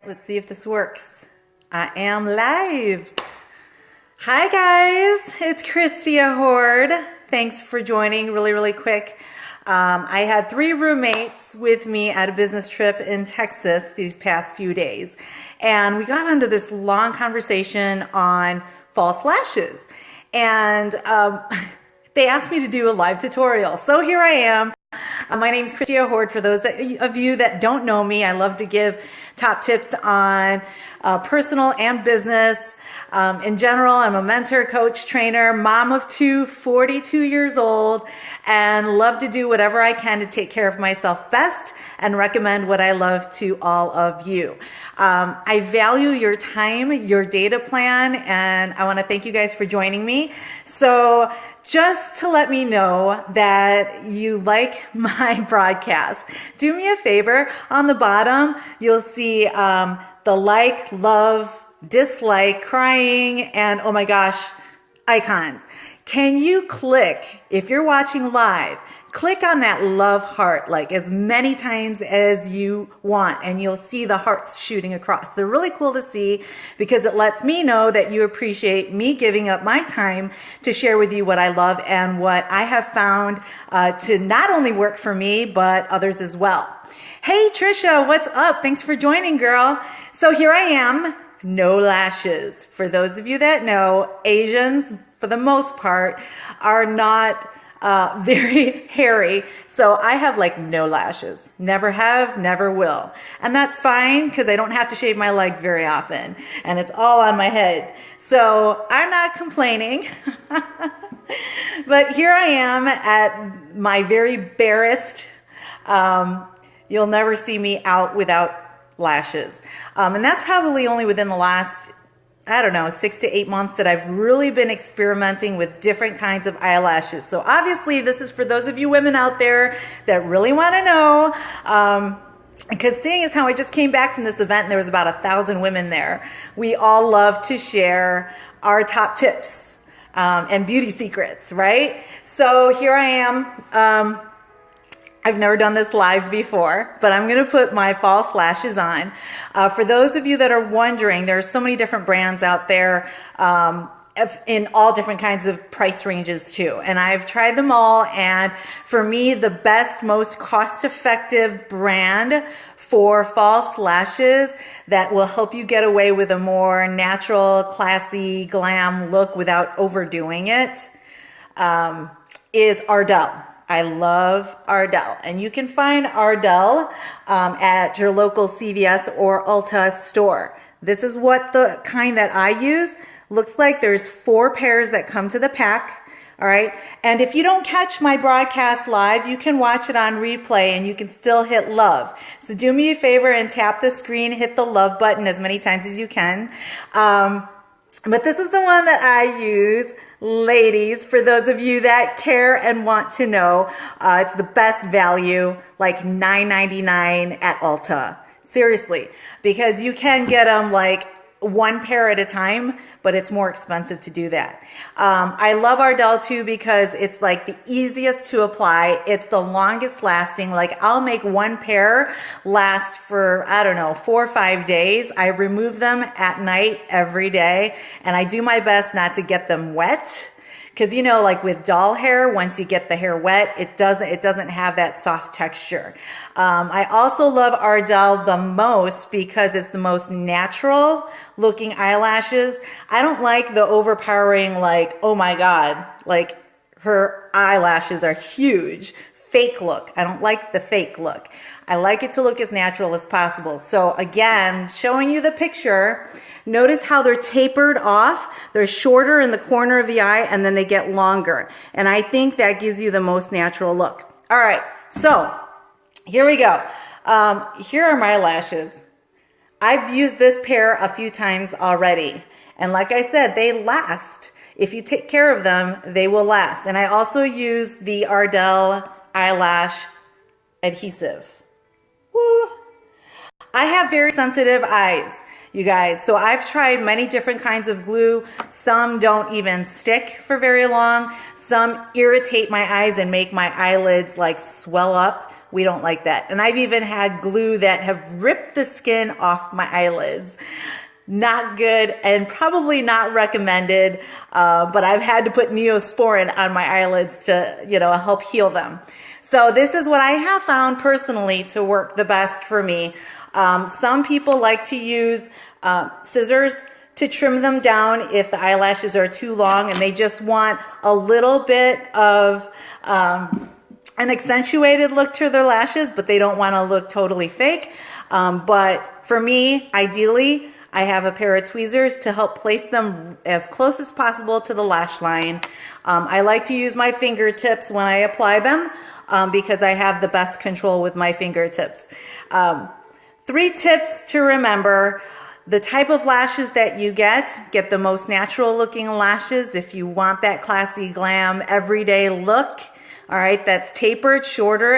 Let's see if this works. I am live. Hi guys, it's Christia Horde. Thanks for joining really quick. I had 3 roommates with me at a business trip in Texas these past few days. And we got into this long conversation on false lashes. And they asked me to do a live tutorial. So here I am. My name is Christia Horde. For those of you that don't know me, I love to give top tips on personal and business. In general, I'm a mentor, coach, trainer, mom of 2, 42 years old, and love to do whatever I can to take care of myself best and recommend what I love to all of you. I value your time, your data plan, and I want to thank you guys for joining me. So just to let me know that you like my broadcast, do me a favor. On the bottom, you'll see the like, love, dislike, crying, and oh my gosh, icons. Can you click, if you're watching live, click on that love heart like as many times as you want, and you'll see the hearts shooting across. They're really cool to see because it lets me know that you appreciate me giving up my time to share with you what I love and what I have found to not only work for me, but others as well. Hey Trisha, what's up? Thanks for joining, girl. So here I am, no lashes. For those of you that know, Asians, for the most part, are not very hairy. So I have like no lashes. Never have, never will. And that's fine because I don't have to shave my legs very often. And it's all on my head. So I'm not complaining. But here I am at my very barest. You'll never see me out without lashes. And that's probably only within the last, I don't know, 6 to 8 months that I've really been experimenting with different kinds of eyelashes. So obviously this is for those of you women out there that really want to know, because seeing as how I just came back from this event and there was about 1,000 women there, we all love to share our top tips and beauty secrets, right? So here I am. I've never done this live before, but I'm going to put my false lashes on. For those of you that are wondering, there are so many different brands out there in all different kinds of price ranges too. And I've tried them all. And for me, the best, most cost-effective brand for false lashes that will help you get away with a more natural, classy, glam look without overdoing it is Ardell. I love Ardell, and you can find Ardell at your local CVS or Ulta store. This is what the kind that I use looks like. There's 4 pairs that come to the pack, all right? And if you don't catch my broadcast live, you can watch it on replay and you can still hit love. So do me a favor and tap the screen, hit the love button as many times as you can. But this is the one that I use. Ladies, for those of you that care and want to know, it's the best value, like $9.99 at Ulta. Seriously, because you can get them like 1 pair at a time, but it's more expensive to do that. I love Ardell too because it's like the easiest to apply. It's the longest lasting. Like I'll make 1 pair last for, I don't know, 4 or 5 days. I remove them at night every day, and I do my best not to get them wet. Because, you know, like with doll hair, once you get the hair wet, it doesn't have that soft texture. I also love Ardell the most because it's the most natural looking eyelashes. I don't like the overpowering, like, oh my God, like her eyelashes are huge, fake look. I don't like the fake look. I like it to look as natural as possible. So again, showing you the picture, notice how they're tapered off. They're shorter in the corner of the eye and then they get longer. And I think that gives you the most natural look. All right, so here we go. Here are my lashes. I've used this pair a few times already. And like I said, they last. If you take care of them, they will last. And I also use the Ardell eyelash adhesive. Woo! I have very sensitive eyes, you guys. So I've tried many different kinds of glue. Some don't even stick for very long. Some irritate my eyes and make my eyelids like swell up we don't like that. And I've even had glue that have ripped the skin off my eyelids. Not good and probably not recommended, but I've had to put Neosporin on my eyelids to, help heal them. So this is what I have found personally to work the best for me. Some people like to use scissors to trim them down if the eyelashes are too long and they just want a little bit of an accentuated look to their lashes, but they don't want to look totally fake. But for me, ideally, I have a pair of tweezers to help place them as close as possible to the lash line. I like to use my fingertips when I apply them because I have the best control with my fingertips. 3 tips to remember. The type of lashes that you get the most natural looking lashes if you want that classy glam everyday look. All right, that's tapered, shorter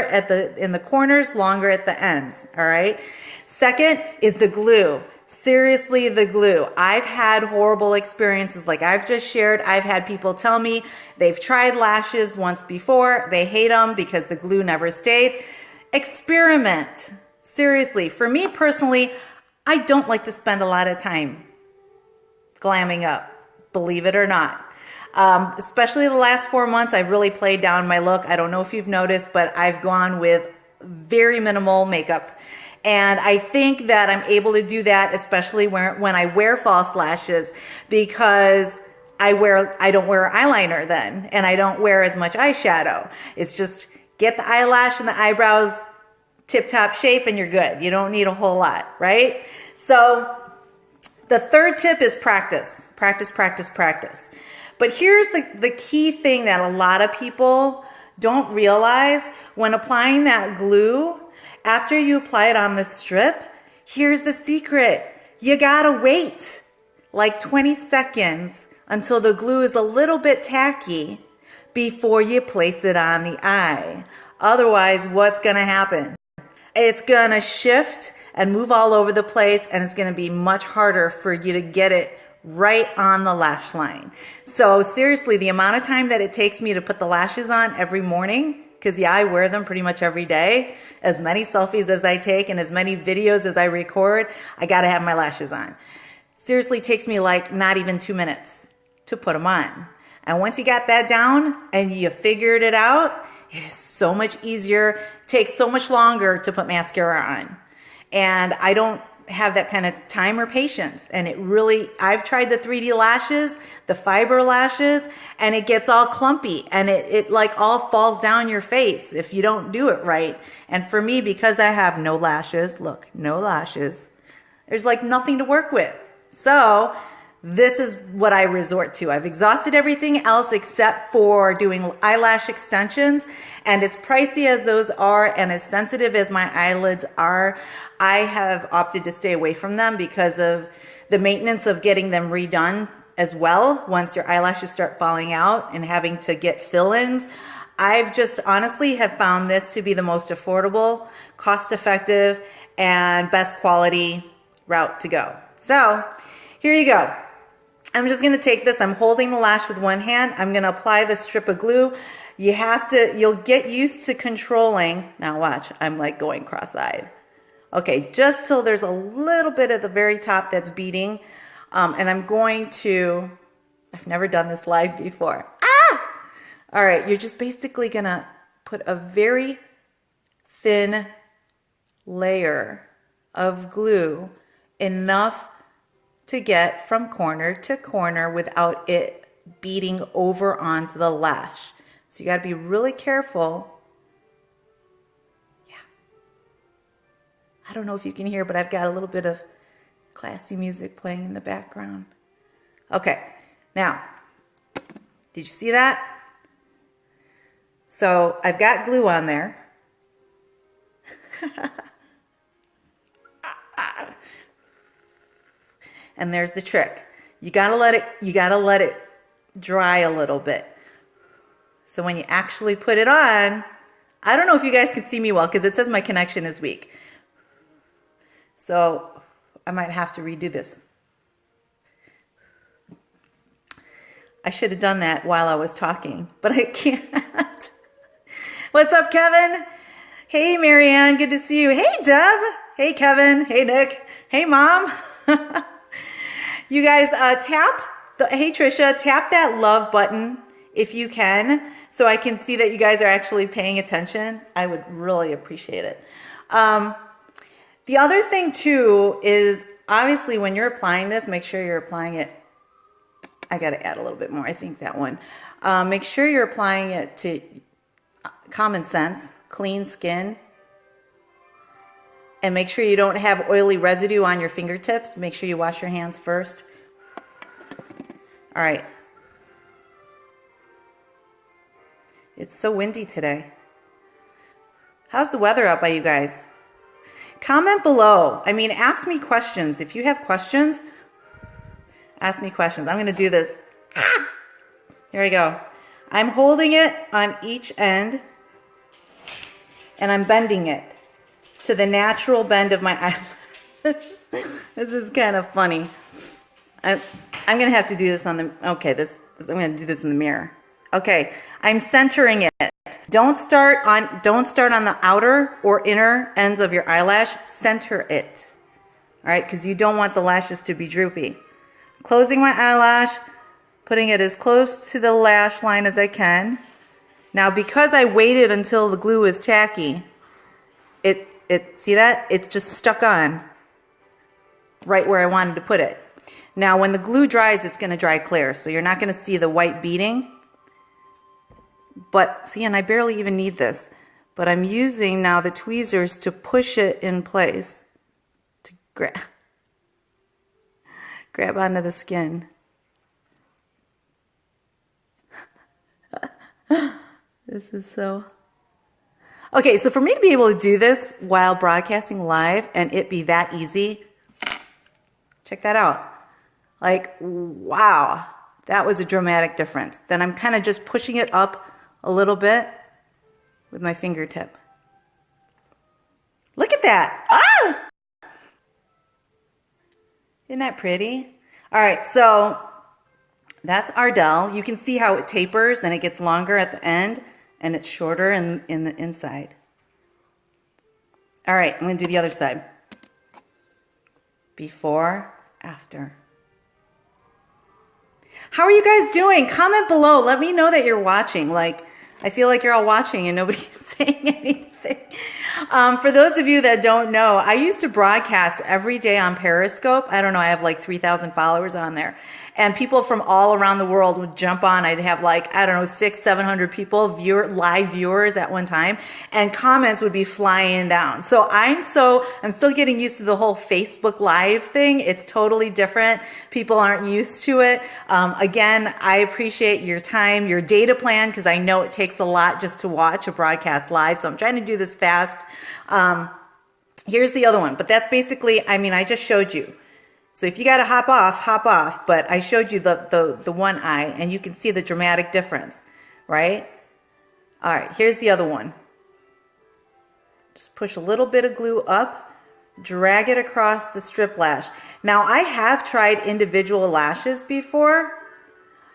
in the corners, longer at the ends. All right. Second is the glue. Seriously, the glue. I've had horrible experiences like I've just shared. I've had people tell me they've tried lashes once before. They hate them because the glue never stayed. Experiment. Seriously, for me personally, I don't like to spend a lot of time glamming up, believe it or not. Especially the last 4 months, I've really played down my look. I don't know if you've noticed, but I've gone with very minimal makeup. And I think that I'm able to do that, especially when I wear false lashes, because I don't wear eyeliner then, and I don't wear as much eyeshadow. It's just get the eyelash and the eyebrows tip-top shape and you're good. You don't need a whole lot, right? So the third tip is practice. Practice, practice, practice. But here's the key thing that a lot of people don't realize when applying that glue. After you apply it on the strip, here's the secret. You gotta wait like 20 seconds until the glue is a little bit tacky before you place it on the eye. Otherwise, what's gonna happen? It's gonna shift and move all over the place, and it's gonna be much harder for you to get it right on the lash line. So seriously, the amount of time that it takes me to put the lashes on every morning, because I wear them pretty much every day, as many selfies as I take and as many videos as I record, I gotta have my lashes on. Seriously, it takes me like not even 2 minutes to put them on. And once you got that down and you figured it out, it is so much easier, takes so much longer to put mascara on. And I don't have that kind of time or patience. And I've tried the 3D lashes, the fiber lashes, and it gets all clumpy and it like all falls down your face if you don't do it right. And for me, because I have no lashes, look, no lashes, there's like nothing to work with. So this is what I resort to. I've exhausted everything else except for doing eyelash extensions. And as pricey as those are and as sensitive as my eyelids are, I have opted to stay away from them because of the maintenance of getting them redone as well once your eyelashes start falling out and having to get fill-ins. I've just honestly have found this to be the most affordable, cost-effective, and best quality route to go. So here you go. I'm just going to take this. I'm holding the lash with one hand. I'm going to apply the strip of glue. You'll get used to controlling. Now watch, I'm like going cross-eyed. Okay, just till there's a little bit at the very top that's beading. And I'm going to, I've never done this live before. All right, you're just basically going to put a very thin layer of glue, enough to get from corner to corner without it beading over onto the lash. So you got to be really careful. Yeah. I don't know if you can hear, but I've got a little bit of classy music playing in the background. Okay. Now, did you see that? So I've got glue on there. And there's the trick. You gotta let it dry a little bit. So when you actually put it on, I don't know if you guys can see me well because it says my connection is weak. So I might have to redo this. I should have done that while I was talking, but I can't. What's up, Kevin? Hey, Marianne, good to see you. Hey, Deb. Hey, Kevin. Hey, Nick. Hey, Mom. You guys, hey, Trisha, tap that love button if you can, so I can see that you guys are actually paying attention. I would really appreciate it. The other thing, too, is obviously when you're applying this, make sure you're applying it. I got to add a little bit more. I think that one. Make sure you're applying it to common sense, clean skin. And make sure you don't have oily residue on your fingertips. Make sure you wash your hands first. All right. It's so windy today. How's the weather out by you guys? Comment below. I mean, ask me questions. If you have questions, ask me questions. I'm going to do this. Here we go. I'm holding it on each end, and I'm bending it to the natural bend of my eye. This is kind of funny. I'm going to have to do this on the, okay, I'm going to do this in the mirror. Okay, I'm centering it. Don't start on the outer or inner ends of your eyelash. Center it. All right, because you don't want the lashes to be droopy. Closing my eyelash, putting it as close to the lash line as I can. Now, because I waited until the glue was tacky, see that? It's just stuck on right where I wanted to put it. Now, when the glue dries, it's going to dry clear, so you're not going to see the white beading. But, see, and I barely even need this. But I'm using now the tweezers to push it in place, to grab onto the skin. This is so... Okay, so for me to be able to do this while broadcasting live and it be that easy, check that out. Like, wow, that was a dramatic difference. Then I'm kind of just pushing it up a little bit with my fingertip. Look at that. Ah! Isn't that pretty? All right, so that's Ardell. You can see how it tapers and it gets longer at the end. And it's shorter in the inside. All right, I'm going to do the other side. Before, after. How are you guys doing? Comment below. Let me know that you're watching. Like, I feel like you're all watching and nobody's saying anything. For those of you that don't know, I used to broadcast every day on Periscope. I don't know, I have like 3,000 followers on there. And people from all around the world would jump on. I'd have like, I don't know, 600-700 people, live viewers at one time, and comments would be flying down. So I'm still getting used to the whole Facebook Live thing. It's totally different. People aren't used to it. Again, I appreciate your time, your data plan, because I know it takes a lot just to watch a broadcast live. So I'm trying to do this fast. Here's the other one, but that's basically, I mean, I just showed you. So if you got to hop off, but I showed you the one eye, and you can see the dramatic difference, right? All right, here's the other one. Just push a little bit of glue up, drag it across the strip lash. Now, I have tried individual lashes before.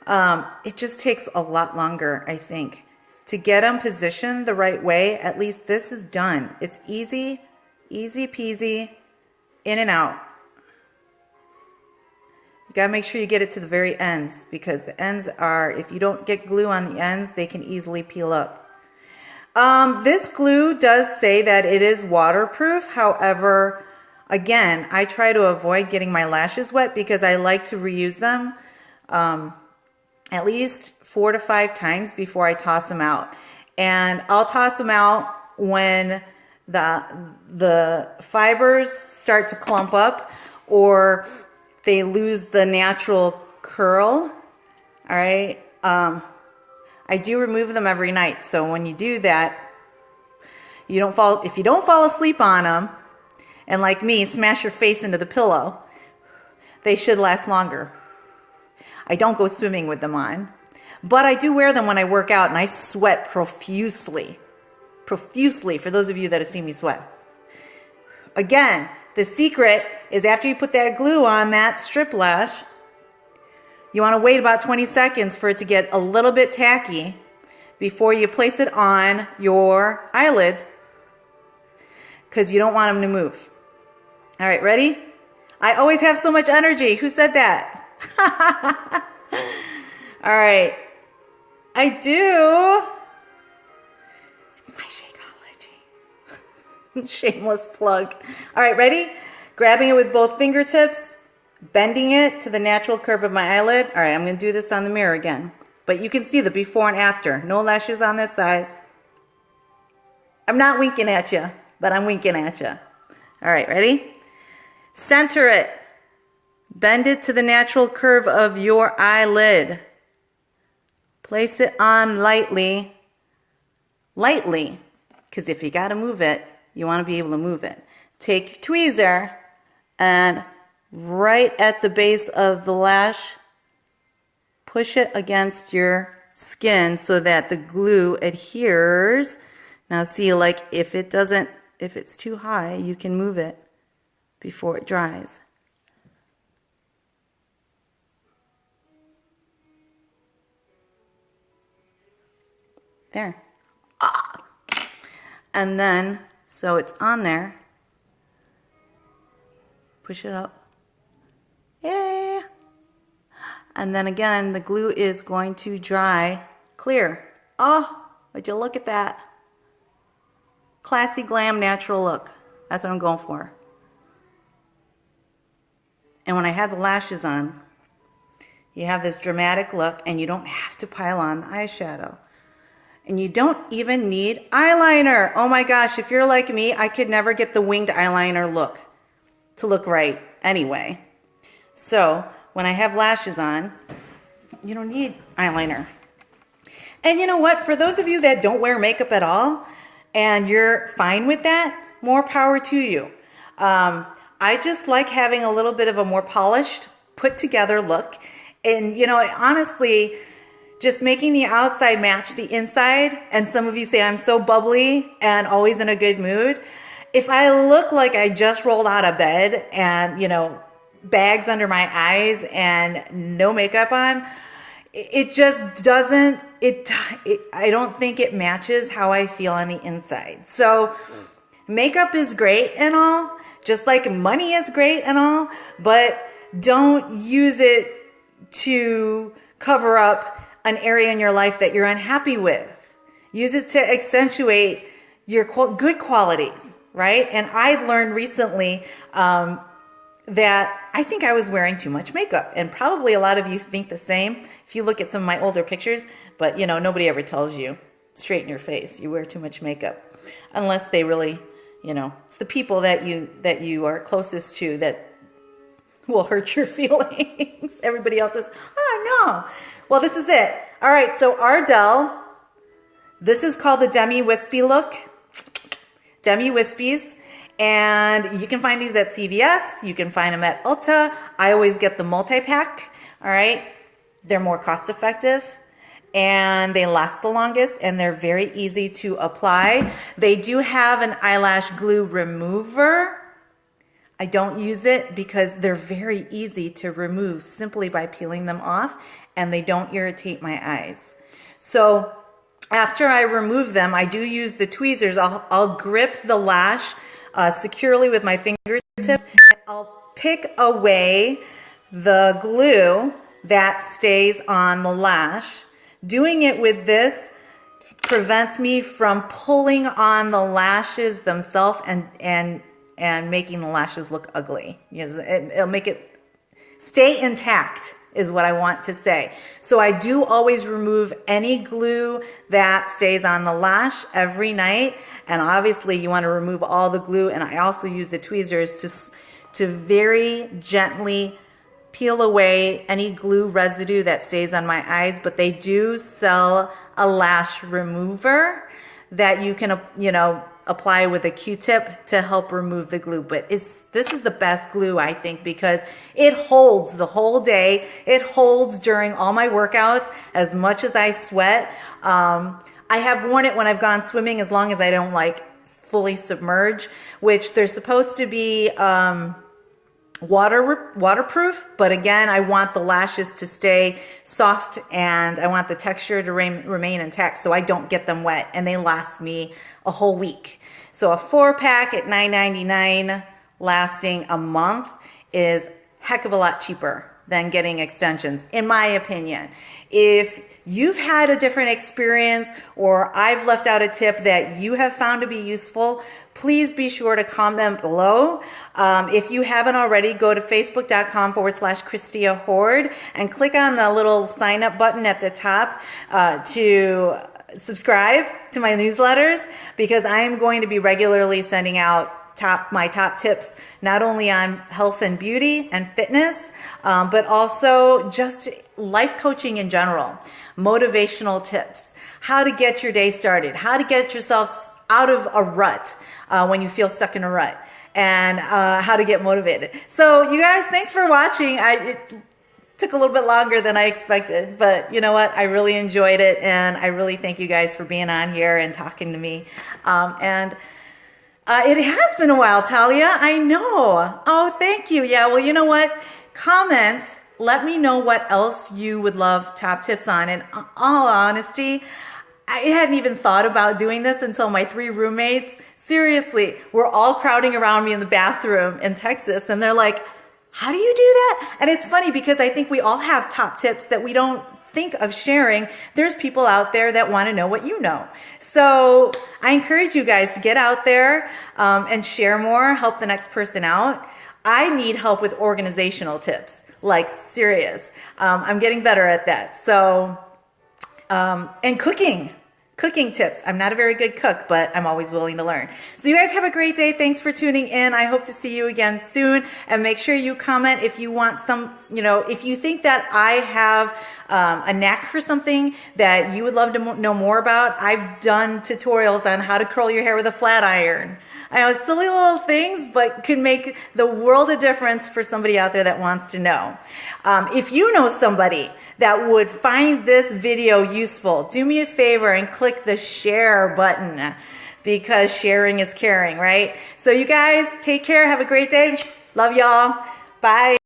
It just takes a lot longer, I think, to get them positioned the right way. At least this is done. It's easy peasy, in and out. You gotta make sure you get it to the very ends, because the ends are, if you don't get glue on the ends, they can easily peel up. This glue does say that it is waterproof. However, again, I try to avoid getting my lashes wet because I like to reuse them at least 4 to 5 times before I toss them out. And I'll toss them out when the fibers start to clump up or they lose the natural curl. All right. I do remove them every night. So when you do that, if you don't fall asleep on them, and like me, smash your face into the pillow, they should last longer. I don't go swimming with them on, but I do wear them when I work out, and I sweat profusely. Profusely, for those of you that have seen me sweat. Again, the secret is after you put that glue on that strip lash, you want to wait about 20 seconds for it to get a little bit tacky before you place it on your eyelids because you don't want them to move. All right, ready? I always have so much energy. Who said that? All right. I do. It's my Shakeology. Shameless plug. All right, ready? Grabbing it with both fingertips, bending it to the natural curve of my eyelid. All right, I'm going to do this on the mirror again. But you can see the before and after. No lashes on this side. I'm not winking at you, but I'm winking at you. All right, ready? Center it. Bend it to the natural curve of your eyelid. Place it on lightly. Lightly, because if you got to move it, you want to be able to move it. Take your tweezer and right at the base of the lash, push it against your skin so that the glue adheres. Now see, like if it's too high, you can move it before it dries. There. Ah. And then, so it's on there. Push it up. Yeah. And then again, the glue is going to dry clear. Oh, would you look at that? Classy, glam, natural look. That's what I'm going for. And when I have the lashes on, you have this dramatic look and you don't have to pile on the eyeshadow. And you don't even need eyeliner. Oh my gosh, if you're like me, I could never get the winged eyeliner look to look right anyway. So when I have lashes on, you don't need eyeliner. And you know what? For those of you that don't wear makeup at all and you're fine with that, more power to you. I just like having a little bit of a more polished, put together look. And you know, honestly, just making the outside match the inside. And some of you say I'm so bubbly and always in a good mood. If I look like I just rolled out of bed and, you know, bags under my eyes and no makeup on, it just doesn't, I don't think it matches how I feel on the inside. So makeup is great and all, just like money is great and all, but don't use it to cover up an area in your life that you're unhappy with. Use it to accentuate your good qualities, right? And I learned recently that I think I was wearing too much makeup, and probably a lot of you think the same if you look at some of my older pictures, but you know, nobody ever tells you straight in your face you wear too much makeup, unless they really, you know, it's the people that you are closest to that will hurt your feelings. Everybody else says, oh no. Well, this is it. All right, so Ardell, this is called the Demi Wispy look. Demi Wispies. And you can find these at CVS. You can find them at Ulta. I always get the multi-pack. All right. They're more cost effective and they last the longest and they're very easy to apply. They do have an eyelash glue remover. I don't use it because they're very easy to remove simply by peeling them off, and they don't irritate my eyes. So after I remove them, I do use the tweezers. I'll grip the lash securely with my fingertips, and I'll pick away the glue that stays on the lash. Doing it with this prevents me from pulling on the lashes themselves and making the lashes look ugly. It'll make it stay intact is what I want to say. So I do always remove any glue that stays on the lash every night. And obviously you want to remove all the glue. And I also use the tweezers to very gently peel away any glue residue that stays on my eyes. But they do sell a lash remover that you can, you know, apply with a Q-tip to help remove the glue. But this is the best glue, I think, because it holds the whole day. It holds during all my workouts as much as I sweat. I have worn it when I've gone swimming, as long as I don't like fully submerge, which they're supposed to be waterproof. But again, I want the lashes to stay soft and I want the texture to remain intact so I don't get them wet, and they last me a whole week. So a 4-pack at $9.99 lasting a month is heck of a lot cheaper than getting extensions, in my opinion. If you've had a different experience or I've left out a tip that you have found to be useful, please be sure to comment below. If you haven't already, go to facebook.com/Christia Horde and click on the little sign up button at the top to subscribe to my newsletters, because I am going to be regularly sending out my top tips, not only on health and beauty and fitness, but also just life coaching in general, motivational tips, how to get your day started, how to get yourself out of a rut when you feel stuck in a rut, and how to get motivated. So you guys, thanks for watching. It took a little bit longer than I expected, but you know what? I really enjoyed it, and I really thank you guys for being on here and talking to me. It has been a while, Talia. I know. Oh, thank you. Yeah, well, you know what? Comments. Let me know what else you would love top tips on. In all honesty, I hadn't even thought about doing this until my 3 roommates, seriously, were all crowding around me in the bathroom in Texas. And they're like, how do you do that? And it's funny because I think we all have top tips that we don't think of sharing. There's people out there that want to know what you know. So I encourage you guys to get out there and share more, help the next person out. I need help with organizational tips, like serious. I'm getting better at that. So, and cooking tips. I'm not a very good cook, but I'm always willing to learn. So you guys have a great day. Thanks for tuning in. I hope to see you again soon. And make sure you comment if you want some, if you think that I have a knack for something that you would love to know more about. I've done tutorials on how to curl your hair with a flat iron. I know, silly little things, but could make the world of difference for somebody out there that wants to know. If you know somebody that would find this video useful, do me a favor and click the share button, because sharing is caring, right? So you guys take care. Have a great day. Love y'all. Bye.